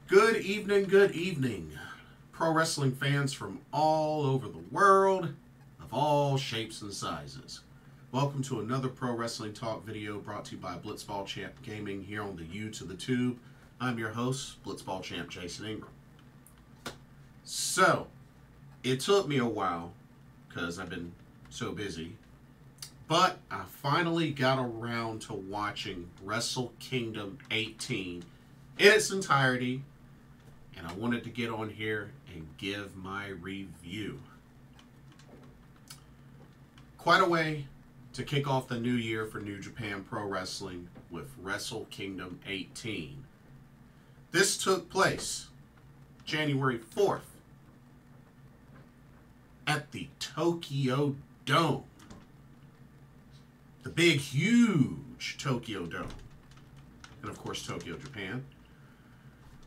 Good evening, pro wrestling fans from all over the world, of all shapes and sizes. Welcome to another Pro Wrestling Talk video brought to you by Blitzball Champ Gaming here on the U to the Tube. I'm your host, Blitzball Champ Jason Ingram. So, it took me a while, because I've been so busy, but I finally got around to watching Wrestle Kingdom 18 in its entirety, and I wanted to get on here and give my review. Quite a way to kick off the new year for New Japan Pro Wrestling with Wrestle Kingdom 18. This took place January 4th at the Tokyo Dome. The big, huge Tokyo Dome. And of course, Tokyo, Japan.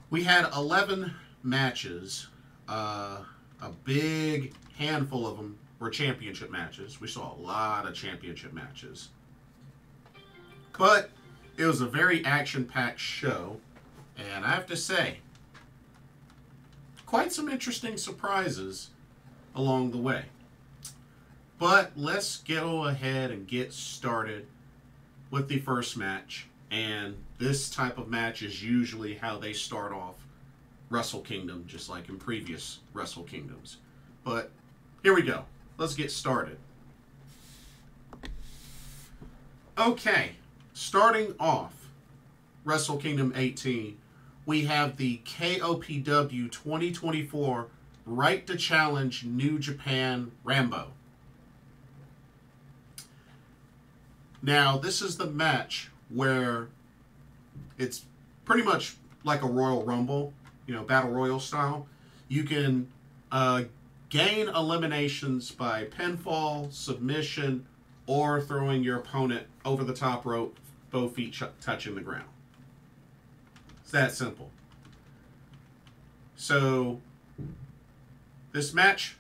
We had 11 matches. A big handful of them were championship matches. We saw a lot of championship matches. But it was a very action-packed show. And I have to say, quite some interesting surprises along the way. But let's go ahead and get started with the first match. And this type of match is usually how they start off Wrestle Kingdom, just like in previous Wrestle Kingdoms. But here we go. Let's get started. Okay, starting off Wrestle Kingdom 18, we have the KOPW 2024 Right to Challenge New Japan Rambo. Now, this is the match where it's pretty much like a Royal Rumble, you know, Battle Royal style. You can gain eliminations by pinfall, submission, or throwing your opponent over the top rope, both feet touching the ground. It's that simple. So, this match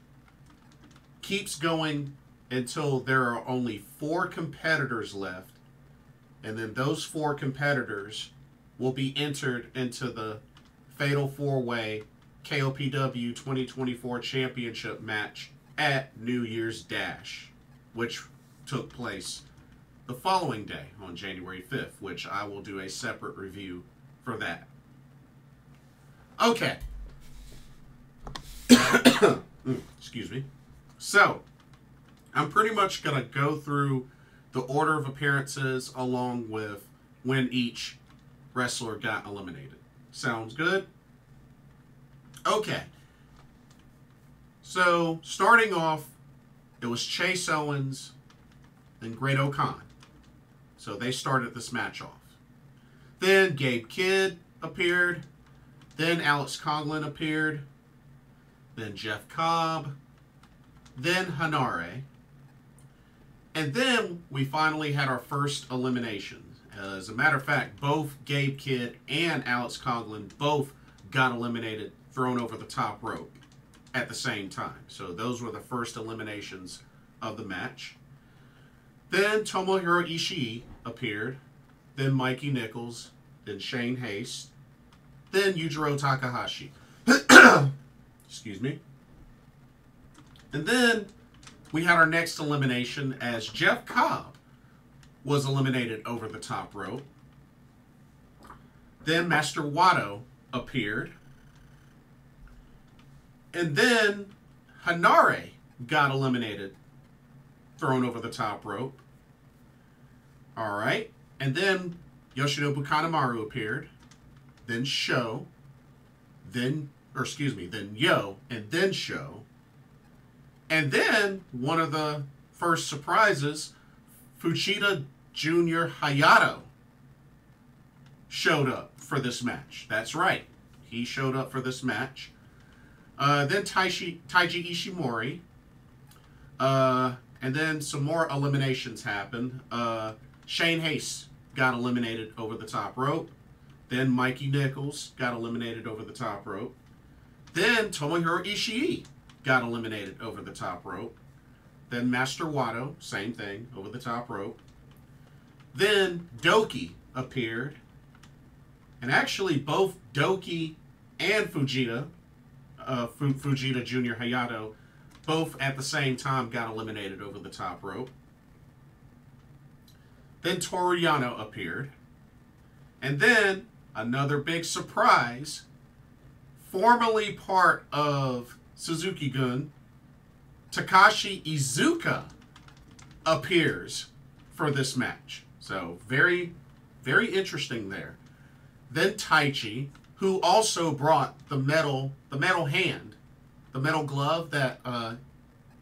keeps going until there are only 4 competitors left. And then those 4 competitors will be entered into the Fatal 4-Way KOPW 2024 Championship match at New Year's Dash, which took place the following day on January 5th, which I will do a separate review for that. Okay. Excuse me. So, I'm pretty much going to go through the order of appearances along with when each wrestler got eliminated. Sounds good? Okay. So, starting off, it was Chase Owens and Great O'Khan. So, they started this match off. Then Gabe Kidd appeared. Then Alex Coughlin appeared. Then Jeff Cobb. Then Hanare. And then we finally had our first elimination. As a matter of fact, both Gabe Kidd and Alex Coughlin both got eliminated, thrown over the top rope at the same time. So those were the first eliminations of the match. Then Tomohiro Ishii appeared. Then Mikey Nichols. Then Shane Haste. Then Yujiro Takahashi. Excuse me. And then we had our next elimination as Jeff Cobb was eliminated over the top rope. Then Master Wato appeared. And then Hanare got eliminated, thrown over the top rope. All right. And then Yoshinobu Kanemaru appeared. Then Sho. Then Yo. And then Sho. And then, one of the first surprises, Fujita Jr. Hayato showed up for this match. That's right. He showed up for this match. Then Taiji Ishimori. And then some more eliminations happened. Shane Haste got eliminated over the top rope. Then Mikey Nichols got eliminated over the top rope. Then Tomohiro Ishii got eliminated over the top rope. Then Master Wato, same thing, over the top rope. Then Doki appeared. And actually both Doki and Fujita, Fujita Jr. Hayato, both at the same time got eliminated over the top rope. Then Toru Yano appeared. And then, another big surprise, formerly part of Suzuki-gun, Takashi Iizuka appears for this match. So, very, very interesting there. Then Taichi, who also brought the metal hand, the metal glove that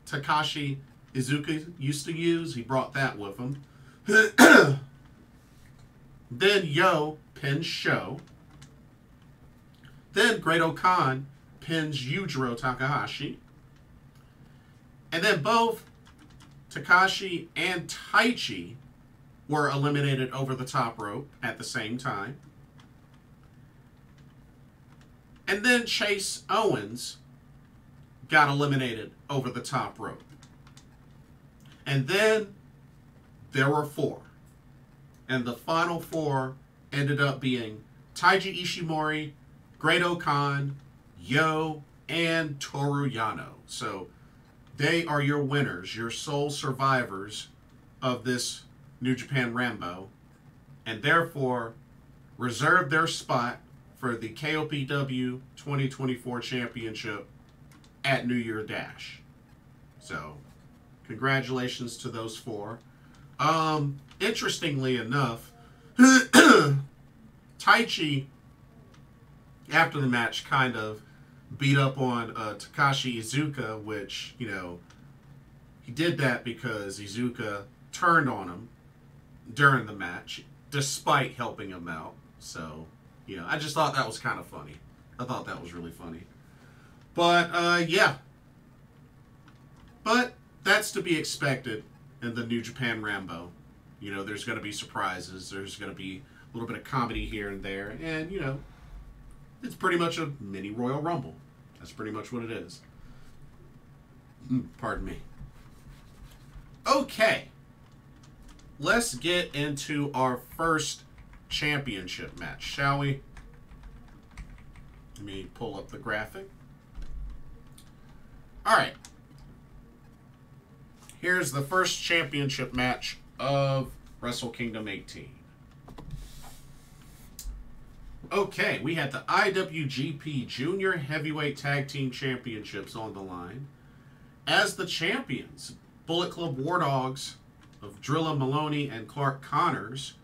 Takashi Iizuka used to use. He brought that with him. Then Yo pins Sho. Then Great Khan pins Yujiro Takahashi. And then both Takashi and Taichi were eliminated over the top rope at the same time. And then Chase Owens got eliminated over the top rope. And then there were 4. And the final 4 ended up being Taiji Ishimori, Great Khan, Yo, and Toru Yano. So they are your winners, your sole survivors of this New Japan Rambo, and therefore reserve their spot for the KOPW 2024 Championship at New Year Dash. So, congratulations to those 4. Interestingly enough, Taichi, after the match, kind of beat up on Takashi Iizuka, which, you know, he did that because Iizuka turned on him during the match, despite helping him out. So, you know, I just thought that was kind of funny. I thought that was really funny. But, yeah. But that's to be expected in the New Japan Rambo. You know, there's going to be surprises. There's going to be a little bit of comedy here and there. And, you know, it's pretty much a mini Royal Rumble. That's pretty much what it is. Pardon me. Okay. Let's get into our first championship match, shall we? Let me pull up the graphic. All right. Here's the first championship match of Wrestle Kingdom 18. Okay, we had the IWGP Junior Heavyweight Tag Team Championships on the line. As the champions, Bullet Club War Dogs of Drilla, Moloney, and Clark Connors,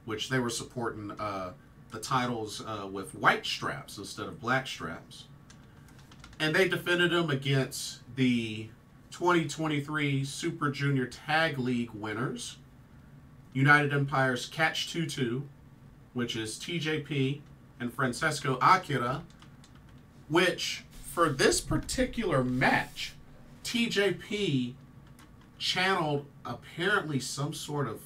which they were supporting the titles with white straps instead of black straps. And they defended them against the 2023 Super Junior Tag League winners, United Empire's Catch 2-2, which is TJP and Francesco Akira, which, for this particular match, TJP channeled apparently some sort of,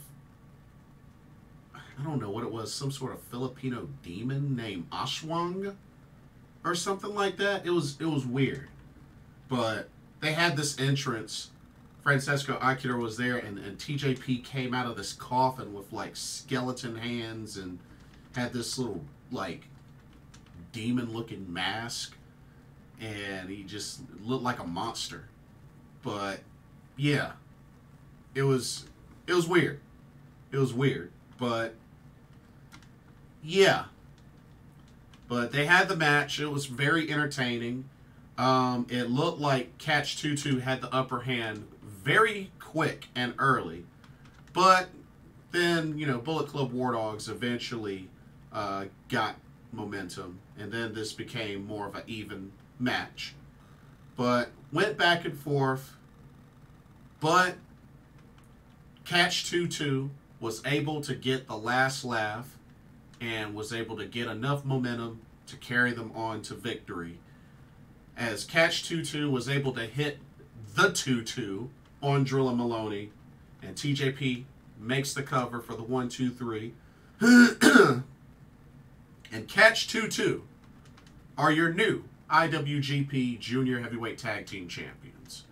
I don't know what it was, some sort of Filipino demon named Aswang or something like that. It was weird. But they had this entrance. Francesco Akira was there, and TJP came out of this coffin with, like, skeleton hands and had this little, like, demon-looking mask. And he just looked like a monster. But, yeah. It was weird. It was weird. But, yeah. But they had the match. It was very entertaining. It looked like Catch 2-2 had the upper hand very quick and early. But then, you know, Bullet Club War Dogs eventually got momentum. And then this became more of an even match. But went back and forth. But Catch 2-2 was able to get the last laugh and was able to get enough momentum to carry them on to victory. As Catch 2-2 was able to hit the 2-2 on Drilla Moloney, and TJP makes the cover for the 1-2-3. And Catch 2-2 are your new IWGP Junior Heavyweight Tag Team Champions.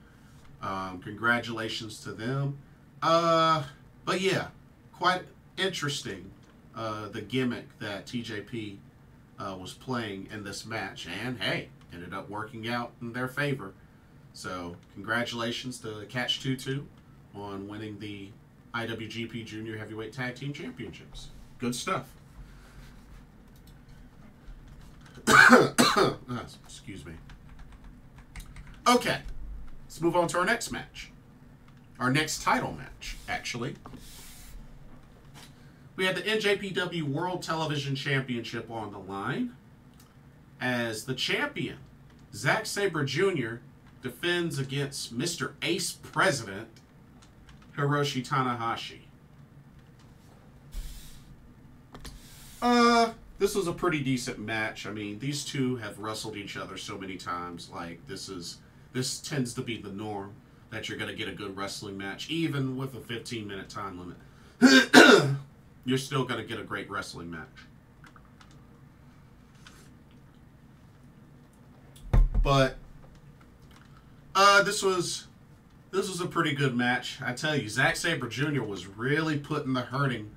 Congratulations to them. But yeah, quite interesting, the gimmick that TJP was playing in this match. And, hey, ended up working out in their favor. So, congratulations to Catch 2-2 on winning the IWGP Junior Heavyweight Tag Team Championships. Good stuff. Excuse me. Okay, let's move on to our next match. Our next title match, actually. We had the NJPW World Television Championship on the line as the champion, Zack Sabre Jr., defends against Mr. Ace President, Hiroshi Tanahashi. This was a pretty decent match. I mean, these two have wrestled each other so many times. Like, this tends to be the norm, that you're going to get a good wrestling match. Even with a 15-minute time limit, you're still going to get a great wrestling match. But this was a pretty good match. I tell you, Zack Sabre Jr. was really putting the hurting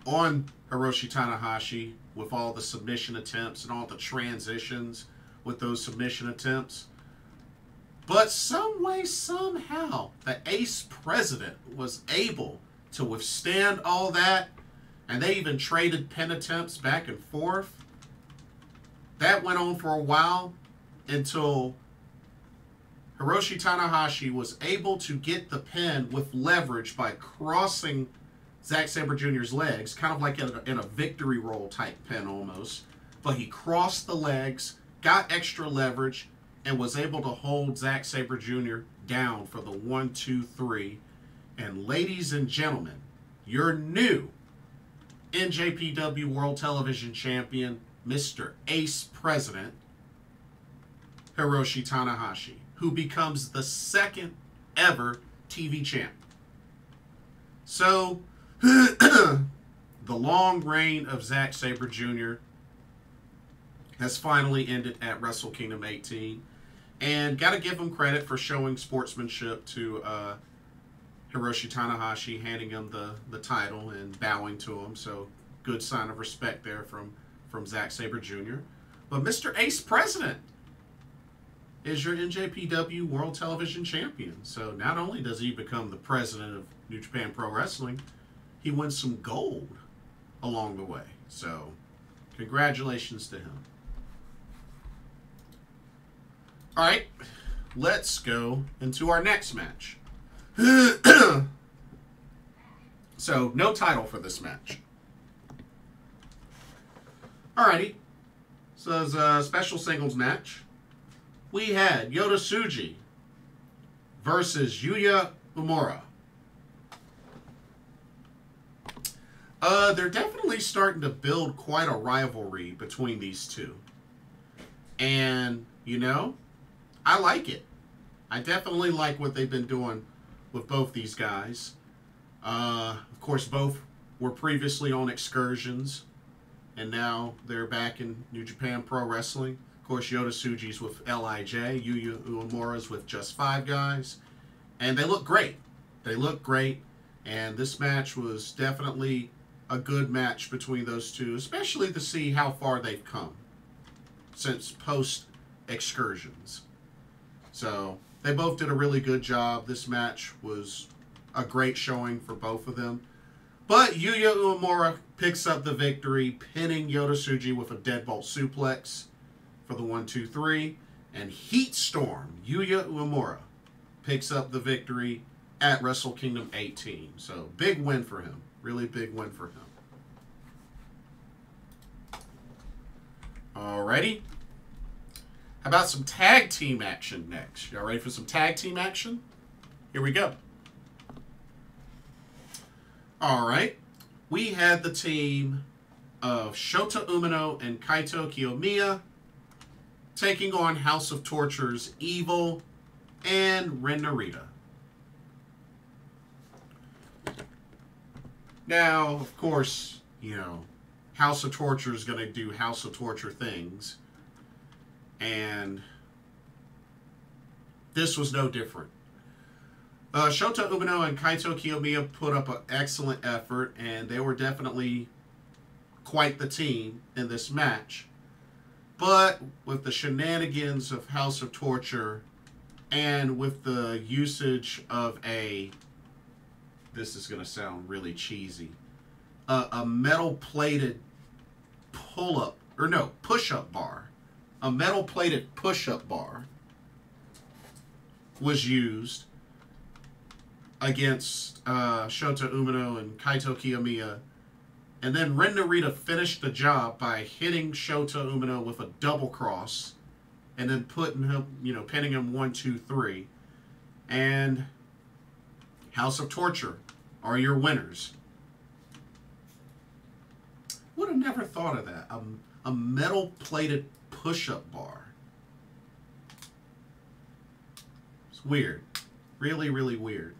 on Hiroshi Tanahashi with all the submission attempts and all the transitions with those submission attempts. But some way, somehow, the Ace President was able to withstand all that, and they even traded pin attempts back and forth. That went on for a while until Hiroshi Tanahashi was able to get the pin with leverage by crossing Zack Sabre Jr.'s legs, kind of like in a victory roll type pin almost. But he crossed the legs, got extra leverage, and was able to hold Zack Sabre Jr. down for the 1, 2, 3. And ladies and gentlemen, your new NJPW World Television Champion, Mr. Ace President, Hiroshi Tanahashi, who becomes the second ever TV champ. So, the long reign of Zack Sabre Jr. has finally ended at Wrestle Kingdom 18. And got to give him credit for showing sportsmanship to Hiroshi Tanahashi, handing him the title and bowing to him. So, good sign of respect there from Zack Sabre Jr. But Mr. Ace President is your NJPW World Television Champion. So not only does he become the president of New Japan Pro Wrestling, he wins some gold along the way. So congratulations to him. All right, let's go into our next match. So no title for this match. Alrighty, so it's a special singles match. We had Yota Tsuji versus Yuya Uemura. They're definitely starting to build quite a rivalry between these two. And, you know, I like it. I definitely like what they've been doing with both these guys. Of course, both were previously on excursions, and now they're back in New Japan Pro Wrestling. Of course, Yota Tsuji's with LIJ, Yuya Uemura's with Just 5 Guys. And they look great. They look great. And this match was definitely a good match between those two, especially to see how far they've come since post-excursions. So, they both did a really good job. This match was a great showing for both of them. But Yuya Uemura picks up the victory, pinning Yota Tsuji with a deadbolt suplex for the 1, 2, 3. And Heat Storm, Yuya Uemura, picks up the victory at Wrestle Kingdom 18. So, big win for him. Really big win for him. Alrighty. How about some tag team action next? Y'all ready for some tag team action? Here we go. Alright. We had the team of Shota Umino and Kaito Kiyomiya taking on House of Torture's Evil and Ren Narita. Now, of course, you know, House of Torture is going to do House of Torture things. And this was no different. Shota Umino and Kaito Kiyomiya put up an excellent effort, and they were definitely quite the team in this match. But with the shenanigans of House of Torture and with the usage of this is going to sound really cheesy, a metal-plated push-up bar. A metal-plated push-up bar was used against Shota Umino and Kaito Kiyomiya. And then Narita finished the job by hitting Shota Umino with a double cross and then putting him, pinning him 1, 2, 3. And House of Torture are your winners. Would have never thought of that. A metal-plated push-up bar. It's weird. Really, really weird.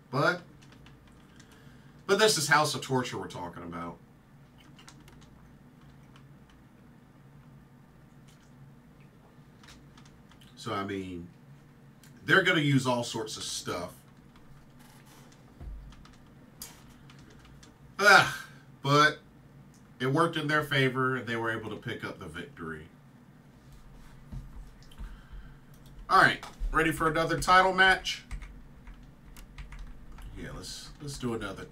But this is House of Torture we're talking about. So, I mean, they're going to use all sorts of stuff. But it worked in their favor, and they were able to pick up the victory. All right, ready for another title match? Yeah, let's do another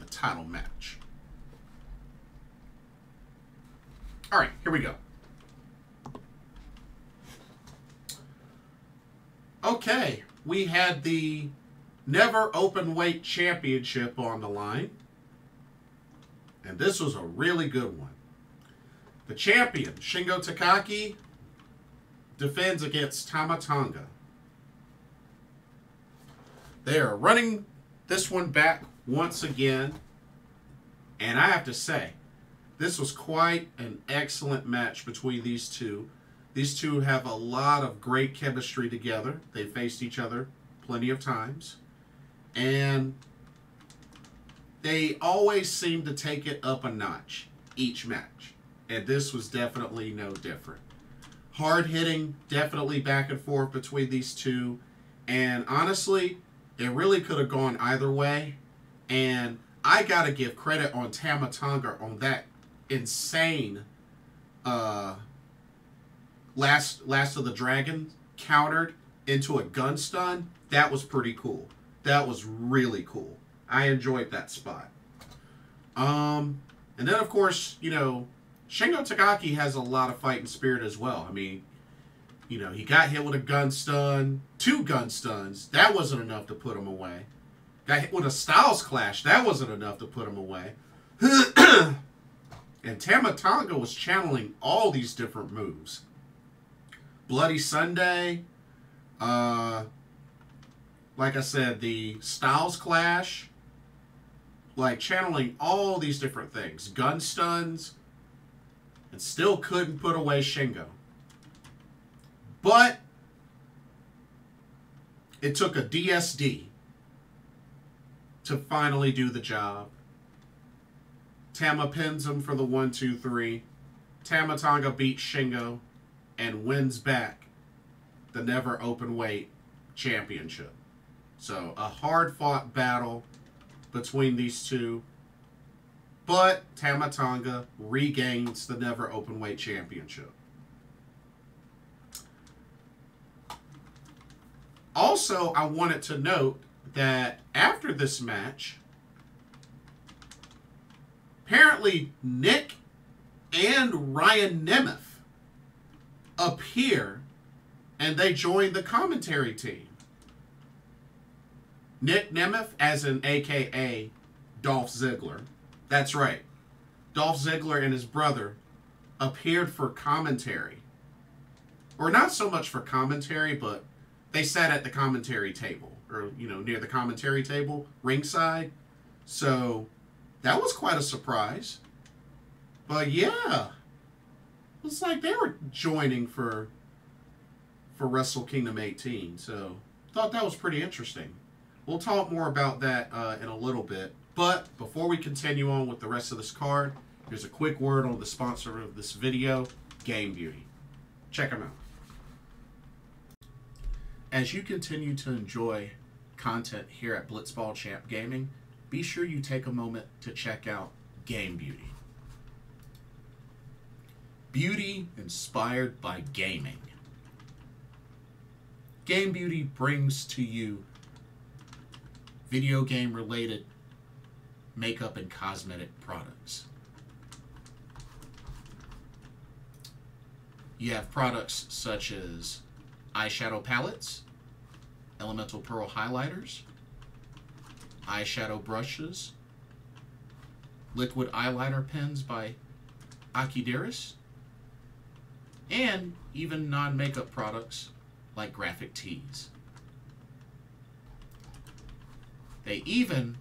title match. All right, here we go. Okay, we had the Never Openweight Championship on the line. And this was a really good one. The champion, Shingo Takagi, defends against Tama Tonga. They are running this one back once again. And I have to say, this was quite an excellent match between these two. These two have a lot of great chemistry together. They faced each other plenty of times. And they always seem to take it up a notch each match. And this was definitely no different. Hard hitting, definitely back and forth between these two. And honestly, it really could have gone either way. And I got to give credit on Tama Tonga on that insane Last of the Dragon countered into a gun stun. That was pretty cool. That was really cool. I enjoyed that spot. And then, of course, Shingo Takagi has a lot of fighting spirit as well. I mean, he got hit with a gun stun, 2 gun stuns. That wasn't enough to put him away. Got hit with a Styles Clash. That wasn't enough to put him away. And Tama Tonga was channeling all these different moves. Bloody Sunday. Like I said, the Styles Clash. Like channeling all these different things. Gun stuns. And still couldn't put away Shingo. But it took a DSD to finally do the job. Tama pins him for the 1, 2, 3. Tama Tonga beats Shingo and wins back the Never Openweight Championship. So a hard-fought battle between these two. But Tama Tonga regains the Never Openweight Championship. Also, I wanted to note that after this match, apparently Nick and Ryan Nemeth appear and they join the commentary team. Nick Nemeth, as in AKA Dolph Ziggler. That's right. Dolph Ziggler and his brother appeared for commentary. Or not so much for commentary, but they sat at the commentary table. Or, near the commentary table, ringside. So, that was quite a surprise. But yeah. It's like they were joining for Wrestle Kingdom 18. So, thought that was pretty interesting. We'll talk more about that in a little bit. But before we continue on with the rest of this card, here's a quick word on the sponsor of this video, Game Beauty. Check them out. As you continue to enjoy content here at Blitzball Champ Gaming, be sure you take a moment to check out Game Beauty. Beauty inspired by gaming. Game Beauty brings to you video game related makeup and cosmetic products. You have products such as eyeshadow palettes, elemental pearl highlighters, eyeshadow brushes, liquid eyeliner pens by Akira, and even non-makeup products like graphic tees. They even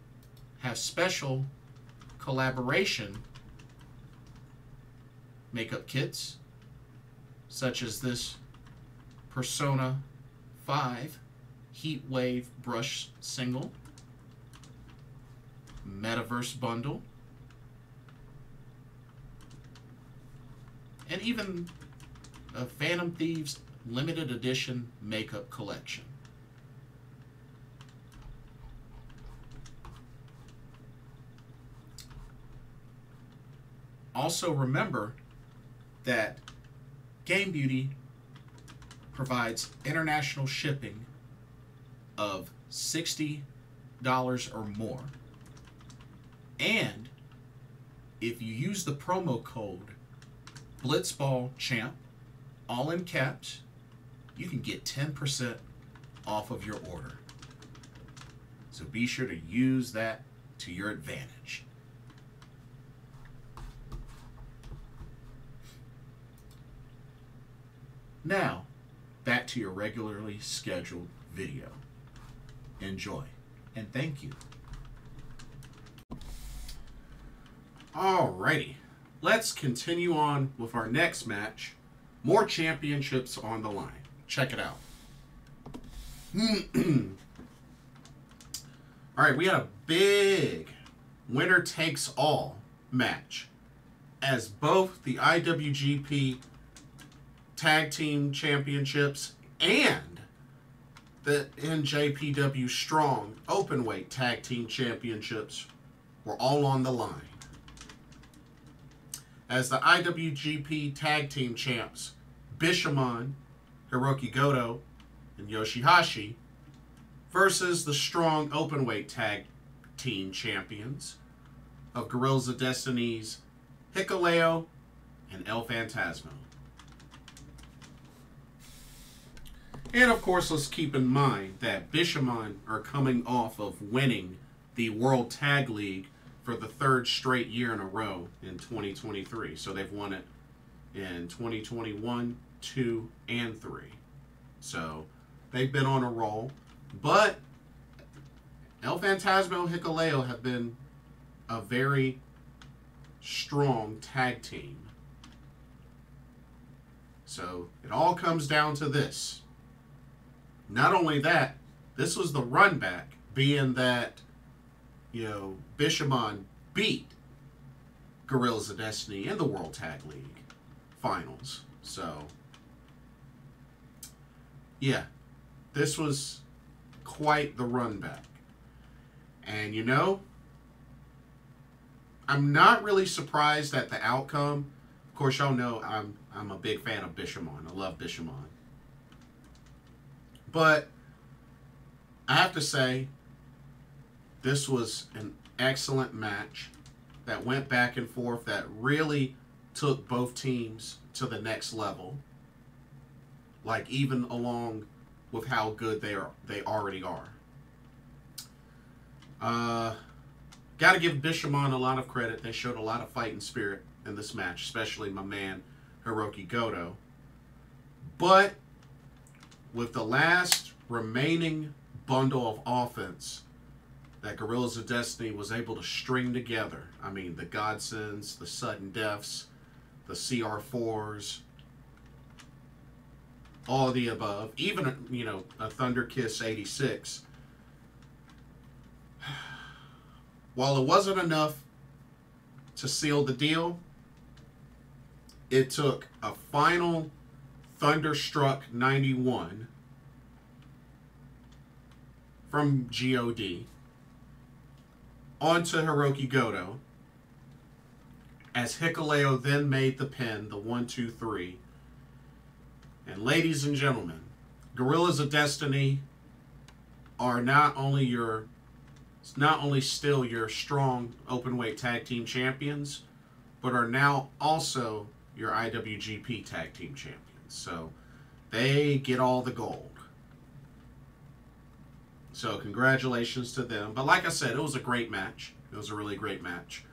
have special collaboration makeup kits, such as this Persona 5 Heat Wave Brush Single, Metaverse Bundle, and even a Phantom Thieves limited edition makeup collection. Also remember that Game Beauty provides international shipping of $60 or more. And if you use the promo code BlitzballChamp, all in caps, you can get 10% off of your order. So be sure to use that to your advantage. Now, back to your regularly scheduled video. Enjoy, and thank you. Alrighty, let's continue on with our next match. More championships on the line. Check it out. Alright, we had a big winner takes all match as both the IWGP Tag Team Championships and the NJPW Strong Openweight Tag Team Championships were all on the line. As the IWGP Tag Team Champs, Bishamon, Hirooki Goto, and YOSHI-HASHI versus the Strong Openweight Tag Team Champions of Guerillas of Destiny's Hikuleo and El Phantasmo. And of course, let's keep in mind that Bishamon are coming off of winning the World Tag League for the third straight year in a row in 2023. So they've won it in 2021, 2, and 3. So they've been on a roll. But El Phantasmo and Hikuleo have been a very strong tag team. So it all comes down to this. Not only that, this was the run back, being that, you know, Bishamon beat Guerillas of Destiny in the World Tag League finals. So, yeah, this was quite the run back. And, you know, I'm not really surprised at the outcome. Of course, y'all know I'm a big fan of Bishamon. I love Bishamon. But I have to say, this was an excellent match that went back and forth, that really took both teams to the next level. Like, even along with how good they already are. Got to give Bishamon a lot of credit. They showed a lot of fighting spirit in this match, especially my man Hirooki Goto. But with the last remaining bundle of offense that Guerillas of Destiny was able to string together, I mean, the Godsends, the Sudden Deaths, the CR4s, all of the above, even, you know, a Thunder Kiss 86. While it wasn't enough to seal the deal, it took a final Thunderstruck 91 from God onto Hirooki Goto, as Hikuleo then made the pin, the 1-2-3. And ladies and gentlemen, Guerillas of Destiny are not only still your strong openweight tag team champions, but are now also your IWGP tag team champions. So they get all the gold. So congratulations to them. But like I said, it was a great match. It was a really great match.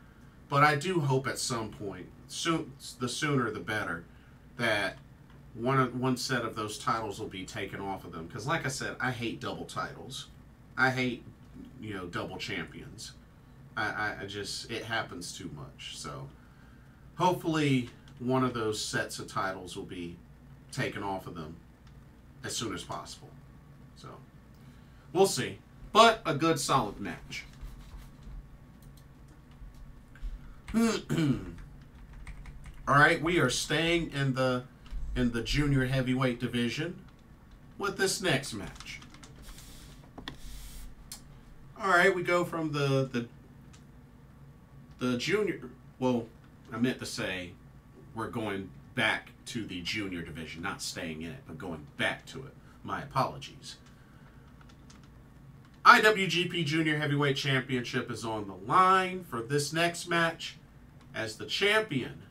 But I do hope at some point, the sooner the better, that one set of those titles will be taken off of them. Because like I said, I hate double titles. I hate, double champions. I just, it happens too much. So hopefully one of those sets of titles will be taken off of them as soon as possible. So we'll see. But a good solid match. Alright, we are staying in the junior heavyweight division with this next match. Alright, we go from the junior, well, I meant to say we're going back to the junior division, not staying in it, but going back to it. My apologies. IWGP Junior Heavyweight Championship is on the line for this next match as the champion,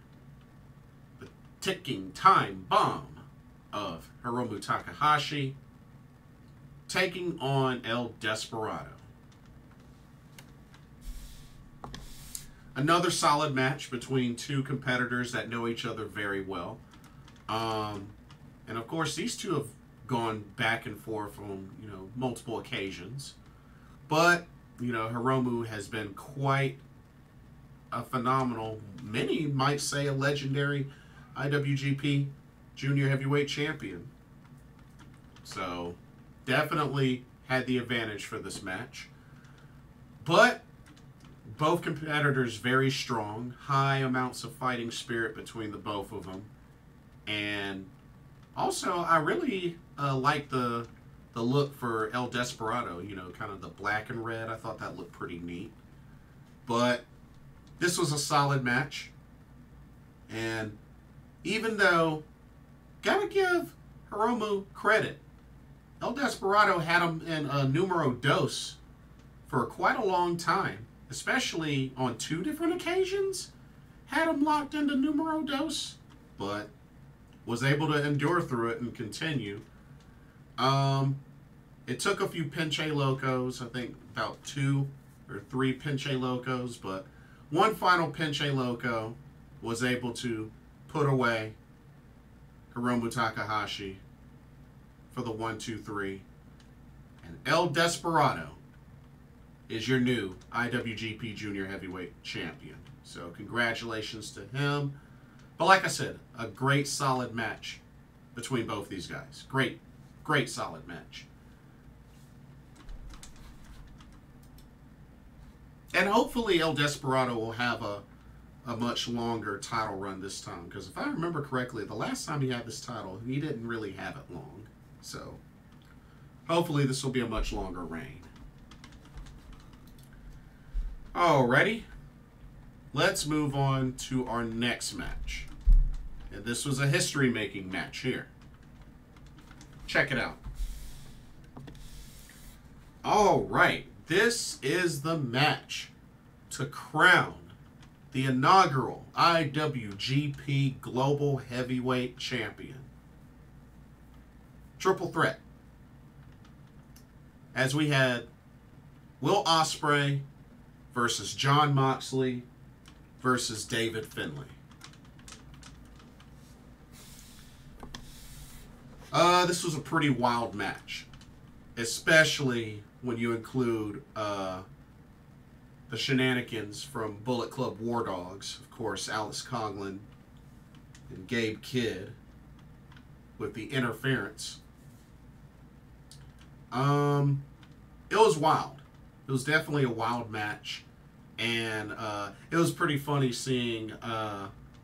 the ticking time bomb of Hiromu Takahashi, taking on El Desperado. Another solid match between two competitors that know each other very well. And of course, these two have gone back and forth on, multiple occasions. But, Hiromu has been quite a phenomenal, many might say a legendary IWGP Junior Heavyweight Champion. So, definitely had the advantage for this match. But both competitors very strong, high amounts of fighting spirit between the both of them. And also, I really like the look for El Desperado, kind of the black and red. I thought that looked pretty neat. But this was a solid match. And even though, gotta give Hiromu credit, El Desperado had him in a numero dos for quite a long time. Especially on 2 different occasions. Had him locked into numero dos. But was able to endure through it and continue. It took a few pinche locos. I think about 2 or 3 pinche locos. But one final pinche loco was able to put away Hiromu Takahashi for the 1-2-3. And El Desperado is your new IWGP Junior Heavyweight Champion. So congratulations to him. But like I said, a great solid match between both these guys. Great solid match. And hopefully El Desperado will have a much longer title run this time. Because if I remember correctly, the last time he had this title, he didn't really have it long. So hopefully this will be a much longer reign. Alrighty, let's move on to our next match. And this was a history-making match here. Check it out. Alright, this is the match to crown the inaugural IWGP Global Heavyweight Champion. Triple threat. As we had Will Ospreay versus Jon Moxley versus David Finlay. This was a pretty wild match, especially when you include the shenanigans from Bullet Club War Dogs, of course, Alex Coughlin and Gabe Kidd with the interference. It was wild. It was definitely a wild match. And it was pretty funny seeing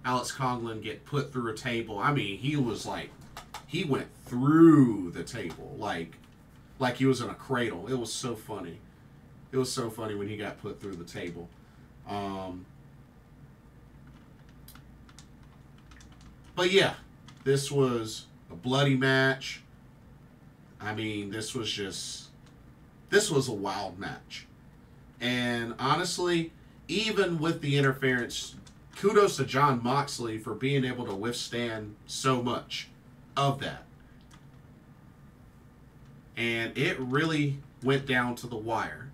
Alex Coughlin get put through a table. I mean, he was like, he went through the table like he was in a cradle. It was so funny. It was so funny when he got put through the table. But yeah, this was a bloody match. I mean, this was a wild match. And honestly, even with the interference, kudos to Jon Moxley for being able to withstand so much of that. And it really went down to the wire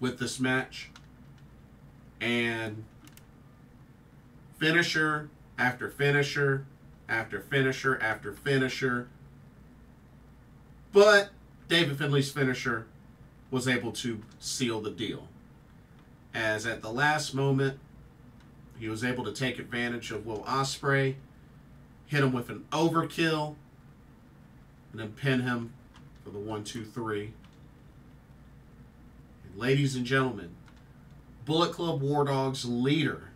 with this match. And finisher after finisher after finisher after finisher. But David Finlay's finisher was able to seal the deal. As at the last moment, he was able to take advantage of Will Ospreay, hit him with an overkill, and then pin him for the 1-2-3. And ladies and gentlemen, Bullet Club War Dogs leader,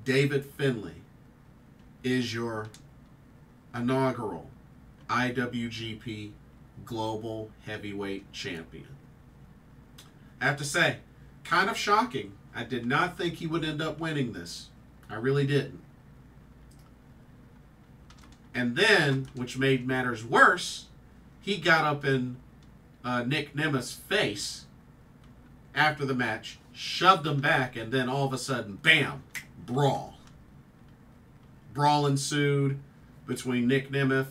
David Finlay, is your inaugural IWGP Global Heavyweight Champion. I have to say, kind of shocking. I did not think he would end up winning this. I really didn't. And then, which made matters worse, he got up in Nick Nemeth's face after the match, shoved him back, and then all of a sudden, bam, brawl. Brawl ensued between Nick Nemeth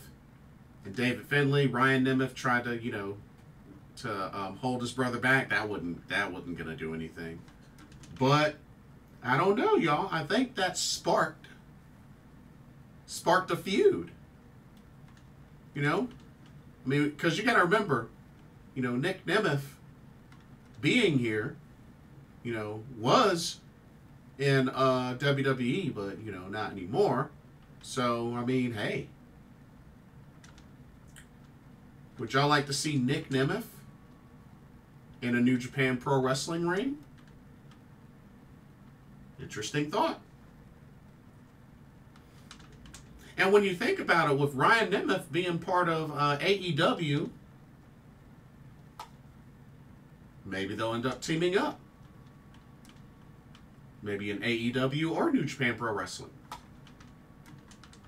and David Finlay. Ryan Nemeth tried to, hold his brother back. That wasn't gonna do anything. But I don't know, y'all. I think that sparked a feud. You know, I mean, because you got to remember, Nick Nemeth being here, was in WWE, but not anymore. So I mean, hey, would y'all like to see Nick Nemeth in a New Japan Pro Wrestling ring? Interesting thought. And when you think about it, with Ryan Nemeth being part of AEW, maybe they'll end up teaming up. Maybe in AEW or New Japan Pro Wrestling.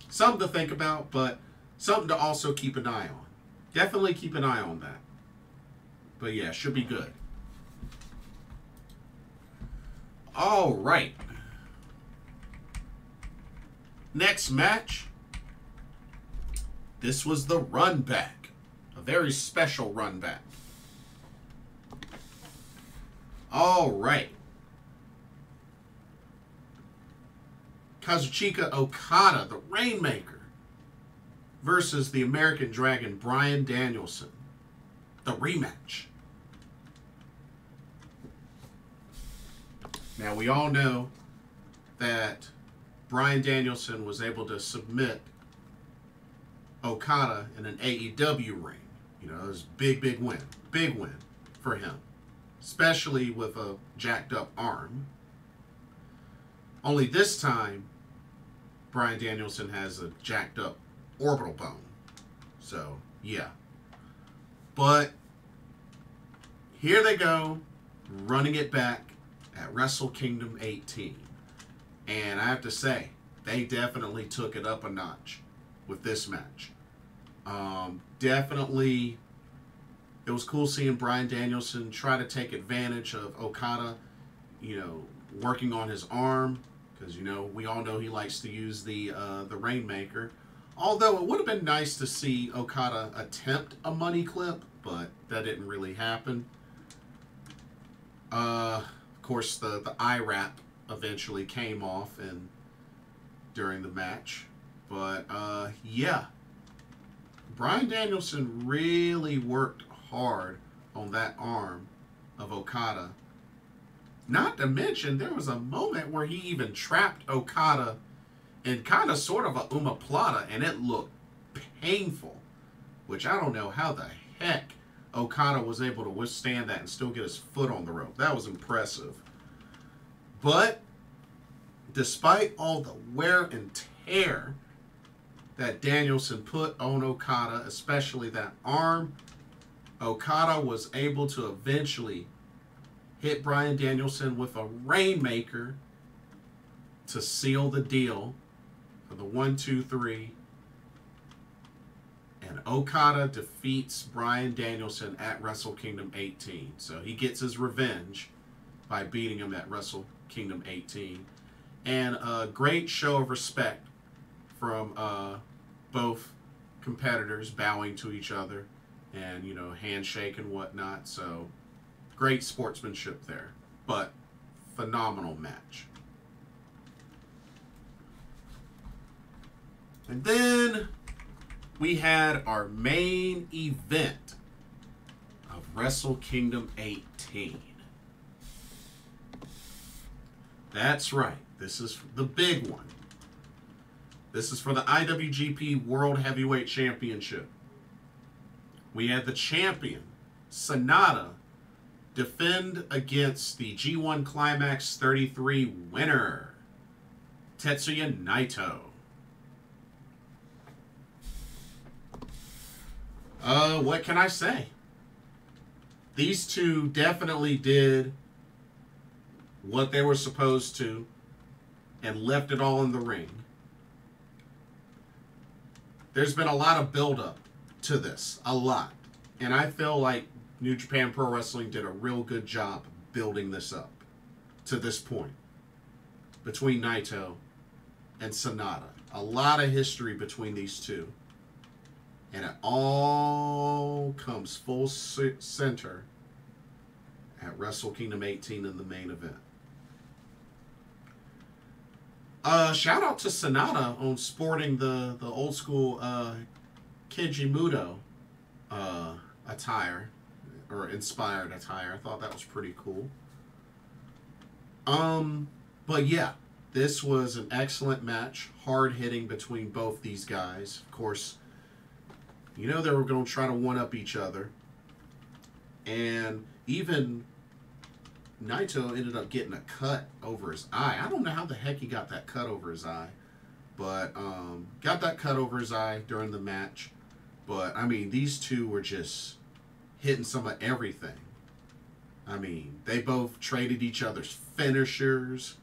Something to think about, but something to also keep an eye on. Definitely keep an eye on that. But yeah, should be good. All right. Next match. This was the run back. A very special run back. All right. Kazuchika Okada, the Rainmaker, versus the American Dragon, Bryan Danielson. The rematch. Now, we all know that Bryan Danielson was able to submit Okada in an AEW ring. It was a big win. Big win for him. Especially with a jacked up arm. Only this time, Bryan Danielson has a jacked up orbital bone. So, yeah. But, here they go, running it back at Wrestle Kingdom 18. And I have to say, they definitely took it up a notch with this match. Definitely, it was cool seeing Bryan Danielson try to take advantage of Okada, working on his arm. Because, we all know he likes to use the Rainmaker. Although it would have been nice to see Okada attempt a money clip, but that didn't really happen. Of course, the eye wrap eventually came off during the match. But, yeah. Bryan Danielson really worked hard on that arm of Okada. Not to mention, there was a moment where he even trapped Okada in kind of sort of a omoplata, and it looked painful. Which I don't know how the heck Okada was able to withstand that and still get his foot on the rope. That was impressive. But, despite all the wear and tear that Danielson put on Okada, especially that arm, Okada was able to eventually hit Bryan Danielson with a Rainmaker to seal the deal for the 1-2-3. And Okada defeats Bryan Danielson at Wrestle Kingdom 18. So he gets his revenge by beating him at Wrestle Kingdom 18. And a great show of respect from both competitors, bowing to each other and, you know, handshake and whatnot. So great sportsmanship there, but phenomenal match. And then we had our main event of Wrestle Kingdom 18. That's right. This is the big one. This is for the IWGP World Heavyweight Championship. We had the champion, Sanada, defend against the G1 Climax 33 winner, Tetsuya Naito. What can I say? These two definitely did what they were supposed to and left it all in the ring. There's been a lot of build-up to this, a lot. And I feel like New Japan Pro Wrestling did a real good job building this up to this point between Naito and Sanada. A lot of history between these two. And it all comes full center at Wrestle Kingdom 18 in the main event. Shout out to Sanada on sporting the old school Keiji Muto attire, or inspired attire. I thought that was pretty cool. But yeah, this was an excellent match. Hard hitting between both these guys. Of course, you know they were going to try to one-up each other. And even Naito ended up getting a cut over his eye. I don't know how the heck he got that cut over his eye. But got that cut over his eye during the match. But, I mean, these two were just hitting some of everything. I mean, they both traded each other's finishers.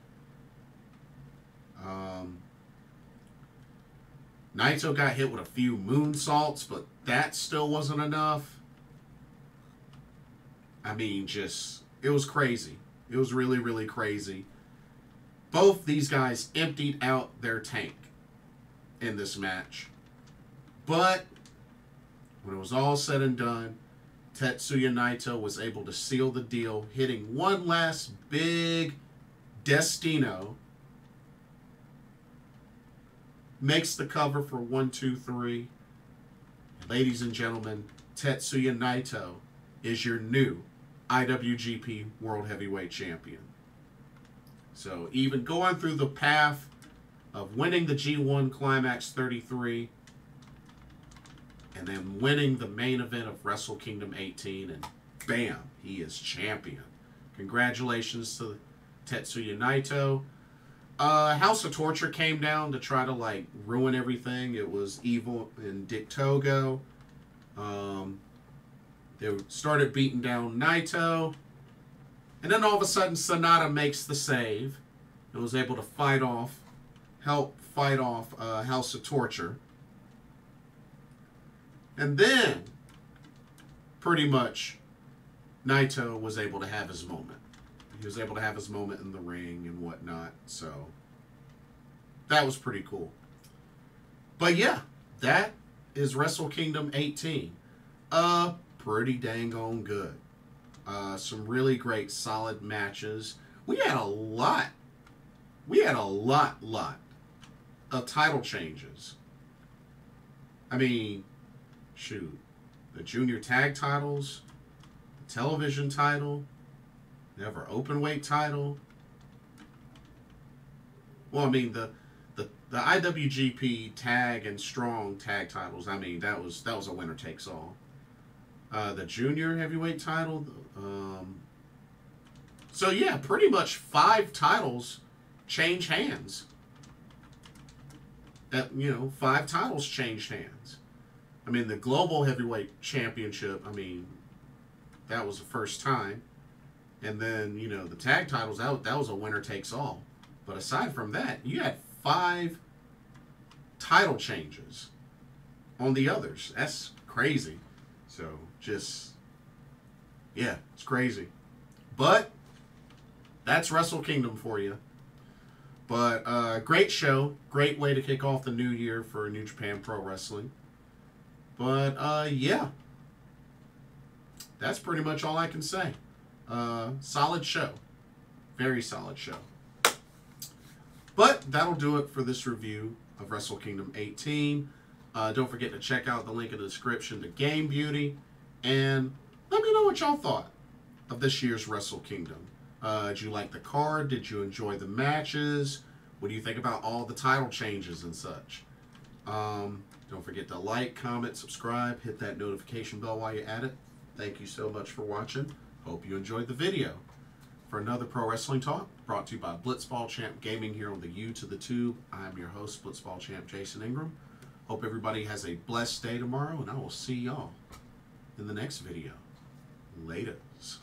Naito got hit with a few moonsaults, but that still wasn't enough. I mean, just, it was crazy. It was really, really crazy. Both these guys emptied out their tank in this match. But when it was all said and done, Tetsuya Naito was able to seal the deal, hitting one last big Destino. Makes the cover for 1-2-3. Ladies and gentlemen, Tetsuya Naito is your new IWGP World Heavyweight Champion. So even going through the path of winning the G1 Climax 33 and then winning the main event of Wrestle Kingdom 18, and bam, he is champion. Congratulations to Tetsuya Naito. House of Torture came down to try to like ruin everything. It was Evil and Dick Togo. They started beating down Naito. And then all of a sudden Sanada makes the save and was able to help fight off House of Torture. And then pretty much Naito was able to have his moment. He was able to have his moment in the ring and whatnot. So that was pretty cool. But yeah, that is Wrestle Kingdom 18. Pretty dang on good. Some really great solid matches. We had a lot of title changes. I mean, shoot. The junior tag titles, the television title, never Openweight title. Well, I mean, the IWGP tag and strong tag titles, I mean, that was a winner takes all. The junior heavyweight title. So yeah, pretty much 5 titles change hands. 5 titles changed hands. I mean, the global heavyweight championship, I mean, that was the first time. And then, the tag titles, that was a winner takes all. But aside from that, you had 5 title changes on the others. That's crazy. So, just, yeah, it's crazy. But, that's Wrestle Kingdom for you. But, great show. Great way to kick off the new year for New Japan Pro Wrestling. But, yeah. That's pretty much all I can say. Solid show. Very solid show. But that'll do it for this review of Wrestle Kingdom 18. Don't forget to check out the link in the description to Game Beauty. And let me know what y'all thought of this year's Wrestle Kingdom. Did you like the card? Did you enjoy the matches? What do you think about all the title changes and such? Don't forget to like, comment, subscribe. Hit that notification bell while you're at it. Thank you so much for watching. Hope you enjoyed the video. For another Pro Wrestling Talk, brought to you by Blitzball Champ Gaming here on the U to the Tube. I'm your host, Blitzball Champ Jason Ingram. Hope everybody has a blessed day tomorrow, and I will see y'all in the next video. Laters.